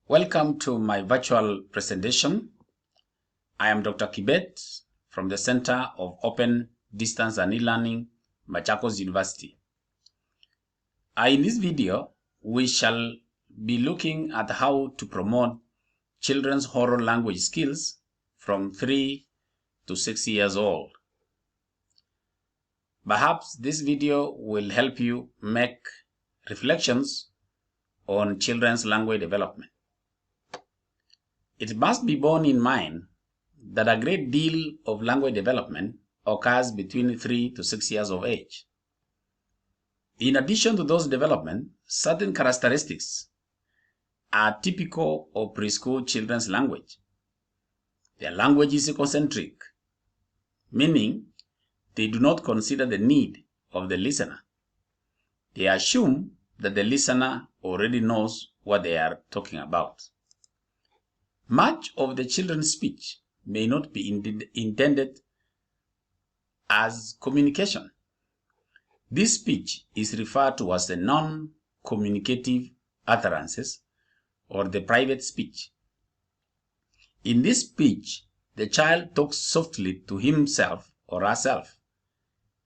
Welcome to my virtual presentation. I am Dr. Kibet from the Center of Open Distance and E-Learning, Machakos University. In this video, we shall be looking at how to promote children's oral language skills from 3 to 6 years old. Perhaps this video will help you make reflections on children's language development. It must be borne in mind that a great deal of language development occurs between 3 to 6 years of age. In addition to those development, certain characteristics are typical of preschool children's language. Their language is ecocentric, meaning they do not consider the need of the listener. They assume that the listener already knows what they are talking about. Much of the children's speech may not be intended as communication. This speech is referred to as the non-communicative utterances or the private speech. In this speech, the child talks softly to himself or herself,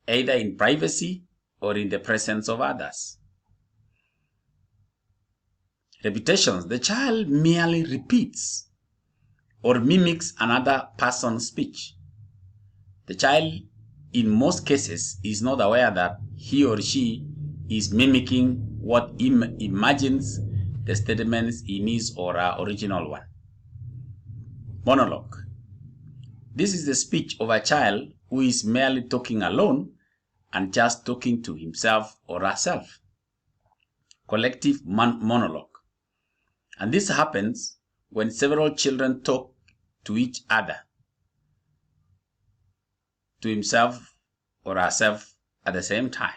either in privacy or in the presence of others. Repetitions. The child merely repeats or mimics another person's speech. The child, in most cases, is not aware that he or she is mimicking what imagines the statements in his or her original one. Monologue. This is the speech of a child who is merely talking alone and just talking to himself or herself. Collective monologue. And this happens when several children talk to each other, to himself or herself at the same time.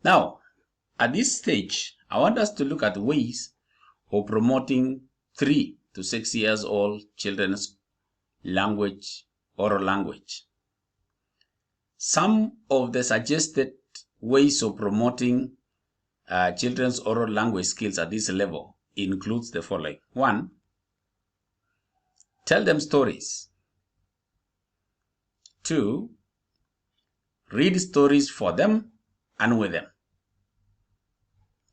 Now, at this stage, I want us to look at ways of promoting 3 to 6 years old children's language, oral language. Some of the suggested ways of promoting children's oral language skills at this level includes the following. 1. Tell them stories. 2. Read stories for them and with them.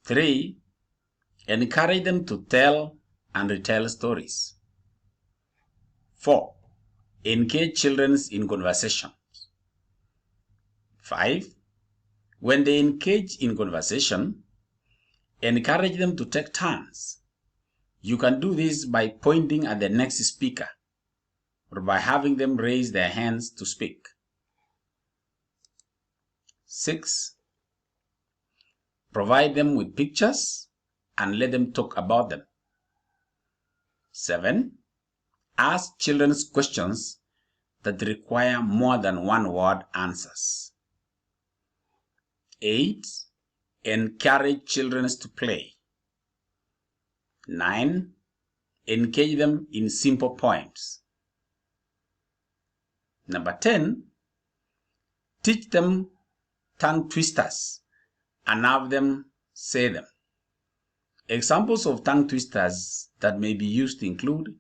3. Encourage them to tell and retell stories. 4. Engage children in conversations. 5. When they engage in conversation, encourage them to take turns. You can do this by pointing at the next speaker or by having them raise their hands to speak. 6. Provide them with pictures and let them talk about them. 7. Ask children questions that require more than one word answers. 8. Encourage children to play. 9. Engage them in simple poems. Number 10. Teach them tongue twisters and have them say them. Examples of tongue twisters that may be used include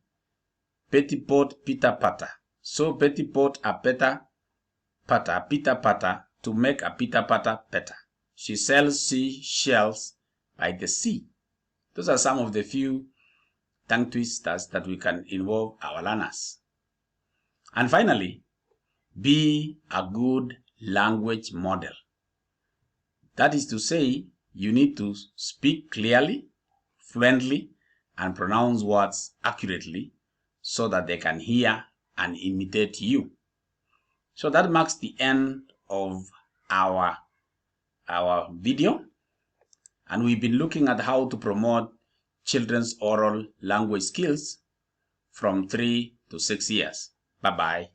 petipot pita pata. So petipot a peta pata pita pata to make a pita pata peta. She sells seashells by the sea. Those are some of the few tongue twisters that we can involve our learners. And finally, be a good language model. That is to say, you need to speak clearly, fluently, and pronounce words accurately so that they can hear and imitate you. So that marks the end of our video. And we've been looking at how to promote children's oral language skills from 3 to 6 years. Bye-bye.